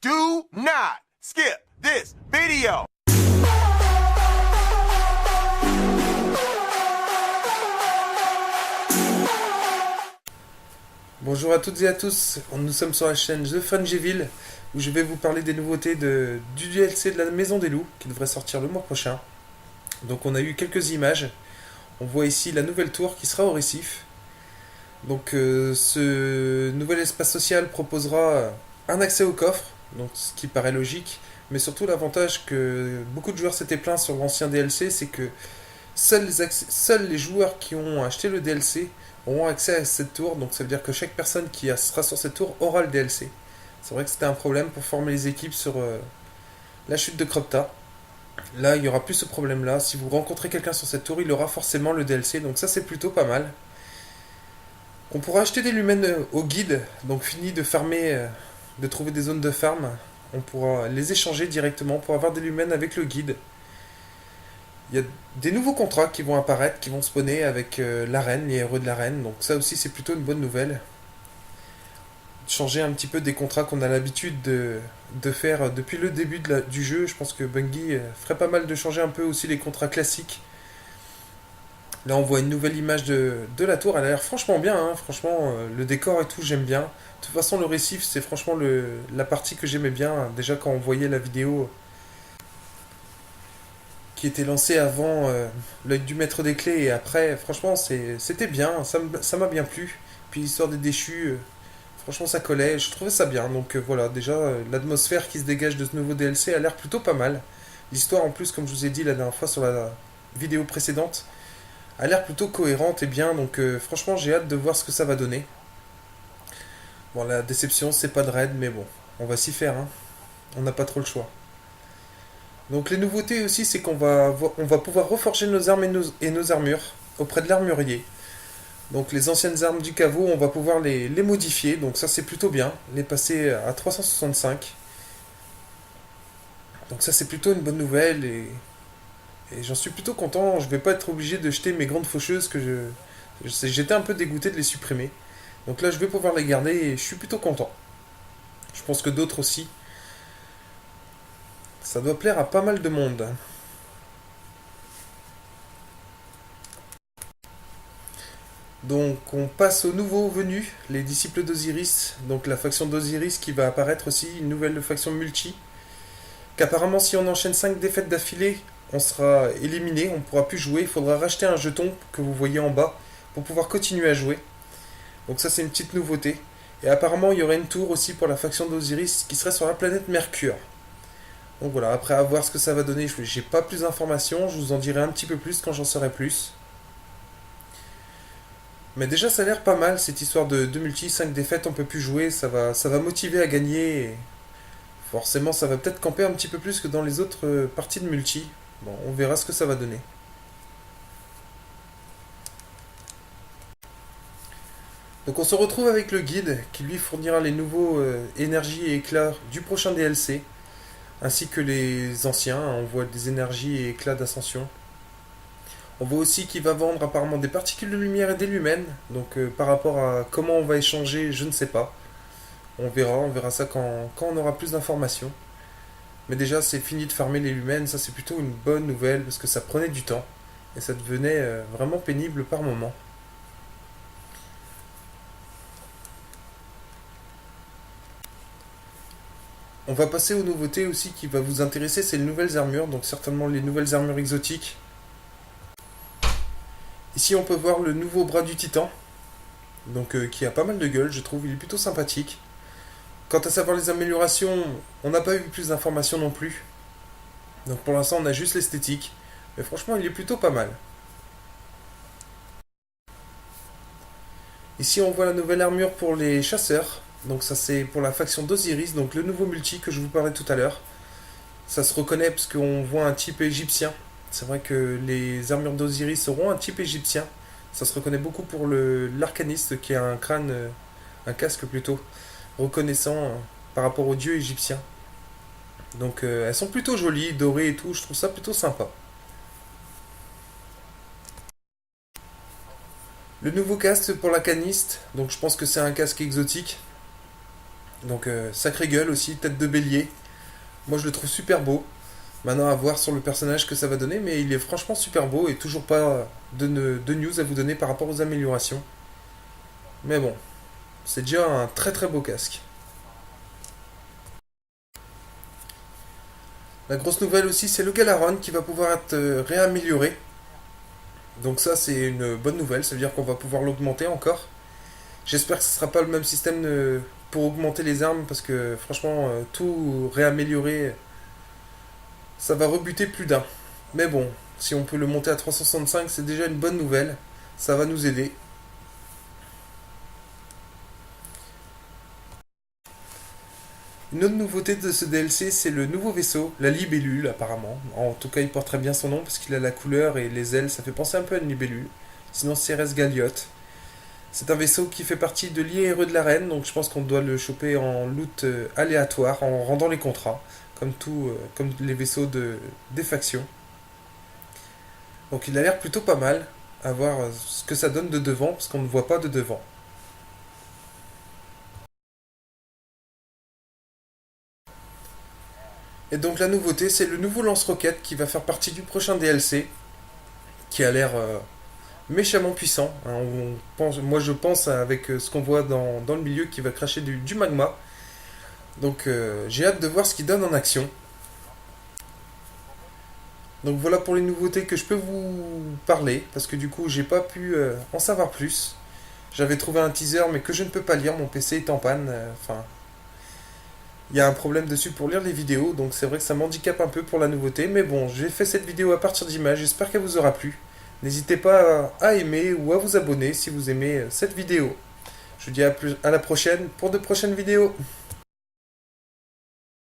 Do not skip this video. Bonjour à toutes et à tous, nous sommes sur la chaîne The Fungiville où je vais vous parler des nouveautés du DLC de la Maison des Loups qui devrait sortir le mois prochain. Donc on a eu quelques images, on voit ici la nouvelle tour qui sera au récif. Donc ce nouvel espace social proposera un accès au coffre, donc ce qui paraît logique, mais surtout l'avantage que beaucoup de joueurs s'étaient plaints sur l'ancien DLC, c'est que seuls les joueurs qui ont acheté le DLC auront accès à cette tour, donc ça veut dire que chaque personne qui sera sur cette tour aura le DLC. C'est vrai que c'était un problème pour former les équipes sur la chute de Cropta. Là, il n'y aura plus ce problème-là. Si vous rencontrez quelqu'un sur cette tour, il aura forcément le DLC, donc ça c'est plutôt pas mal. On pourra acheter des lumens au guide, donc fini de farmer, de trouver des zones de farm. On pourra les échanger directement pour avoir des lumens avec le guide. Il y a des nouveaux contrats qui vont apparaître, qui vont spawner avec l'arène, les héros de l'arène. Donc ça aussi c'est plutôt une bonne nouvelle. Changer un petit peu des contrats qu'on a l'habitude de faire depuis le début du jeu. Je pense que Bungie ferait pas mal de changer un peu aussi les contrats classiques. Là on voit une nouvelle image de la tour, elle a l'air franchement bien, hein. Franchement le décor et tout j'aime bien. De toute façon le récif c'est franchement la partie que j'aimais bien, déjà quand on voyait la vidéo qui était lancée avant l'œil du maître des clés et après, franchement c'était bien, ça m'a bien plu. Puis l'histoire des déchus, franchement ça collait, je trouvais ça bien. Donc voilà, déjà l'atmosphère qui se dégage de ce nouveau DLC a l'air plutôt pas mal. L'histoire en plus, comme je vous ai dit la dernière fois sur la vidéo précédente, a l'air plutôt cohérente et bien, donc franchement j'ai hâte de voir ce que ça va donner. Bon, la déception c'est pas de raid, mais bon, on va s'y faire, hein. On n'a pas trop le choix. Donc les nouveautés aussi c'est on va pouvoir reforger nos armes et nos armures auprès de l'armurier. Donc les anciennes armes du caveau, on va pouvoir les modifier, donc ça c'est plutôt bien, les passer à 365. Donc ça c'est plutôt une bonne nouvelle et j'en suis plutôt content, je vais pas être obligé de jeter mes grandes faucheuses j'étais un peu dégoûté de les supprimer. Donc là je vais pouvoir les garder et je suis plutôt content. Je pense que d'autres aussi. Ça doit plaire à pas mal de monde. Donc on passe aux nouveaux venus, les disciples d'Osiris, donc la faction d'Osiris qui va apparaître aussi, une nouvelle faction multi, qu'apparemment si on enchaîne 5 défaites d'affilée, on sera éliminé, on ne pourra plus jouer, il faudra racheter un jeton que vous voyez en bas pour pouvoir continuer à jouer. Donc ça c'est une petite nouveauté. Et apparemment il y aurait une tour aussi pour la faction d'Osiris qui serait sur la planète Mercure. Donc voilà, après à voir ce que ça va donner, j'ai pas plus d'informations, je vous en dirai un petit peu plus quand j'en saurai plus. Mais déjà ça a l'air pas mal cette histoire de multi, 5 défaites on peut plus jouer, ça va motiver à gagner. Et forcément ça va peut-être camper un petit peu plus que dans les autres parties de multi. Bon, on verra ce que ça va donner. Donc on se retrouve avec le guide qui lui fournira les nouveaux énergies et éclats du prochain DLC, ainsi que les anciens, on voit des énergies et éclats d'ascension. On voit aussi qu'il va vendre apparemment des particules de lumière et des lumens, donc par rapport à comment on va échanger, je ne sais pas. On verra ça quand on aura plus d'informations. Mais déjà c'est fini de farmer les lumens, ça c'est plutôt une bonne nouvelle parce que ça prenait du temps et ça devenait vraiment pénible par moment. On va passer aux nouveautés aussi qui va vous intéresser, c'est les nouvelles armures, donc certainement les nouvelles armures exotiques. Ici on peut voir le nouveau bras du titan, donc qui a pas mal de gueule, je trouve, il est plutôt sympathique. Quant à savoir les améliorations, on n'a pas eu plus d'informations non plus. Donc pour l'instant on a juste l'esthétique, mais franchement il est plutôt pas mal. Ici on voit la nouvelle armure pour les chasseurs, donc ça c'est pour la faction d'Osiris, donc le nouveau multi que je vous parlais tout à l'heure. Ça se reconnaît parce qu'on voit un type égyptien. C'est vrai que les armures d'Osiris auront un type égyptien. Ça se reconnaît beaucoup pour l'arcaniste qui a un crâne, un casque plutôt, reconnaissant par rapport aux dieux égyptiens. Donc elles sont plutôt jolies, dorées et tout, je trouve ça plutôt sympa. Le nouveau casque pour l'arcaniste, donc je pense que c'est un casque exotique. Donc sacré gueule aussi, tête de bélier. Moi je le trouve super beau. Maintenant à voir sur le personnage que ça va donner, mais il est franchement super beau et toujours pas de news à vous donner par rapport aux améliorations. Mais bon, c'est déjà un très très beau casque. La grosse nouvelle aussi, c'est le Galaron qui va pouvoir être réamélioré. Donc ça, c'est une bonne nouvelle, ça veut dire qu'on va pouvoir l'augmenter encore. J'espère que ce sera pas le même système pour augmenter les armes, parce que franchement, tout réaméliorer, ça va rebuter plus d'un. Mais bon, si on peut le monter à 365, c'est déjà une bonne nouvelle. Ça va nous aider. Une autre nouveauté de ce DLC, c'est le nouveau vaisseau, la libellule apparemment. En tout cas, il porte très bien son nom parce qu'il a la couleur et les ailes, ça fait penser un peu à une libellule. Sinon, CRS Galliot. C'est un vaisseau qui fait partie de l'IRE de l'arène, donc je pense qu'on doit le choper en loot aléatoire, en rendant les contrats, comme les vaisseaux des factions. Donc il a l'air plutôt pas mal, à voir ce que ça donne de devant, parce qu'on ne voit pas de devant. Et donc la nouveauté, c'est le nouveau lance-roquette qui va faire partie du prochain DLC, qui a l'air méchamment puissant. Hein. Moi je pense avec ce qu'on voit dans le milieu qui va cracher du magma. Donc j'ai hâte de voir ce qu'il donne en action. Donc voilà pour les nouveautés que je peux vous parler, parce que du coup j'ai pas pu en savoir plus. J'avais trouvé un teaser mais que je ne peux pas lire, mon PC est en panne. Enfin, il y a un problème dessus pour lire les vidéos, donc c'est vrai que ça m'handicape un peu pour la nouveauté. Mais bon, j'ai fait cette vidéo à partir d'images, j'espère qu'elle vous aura plu. N'hésitez pas à aimer ou à vous abonner si vous aimez cette vidéo. Je vous dis à la prochaine pour de prochaines vidéos.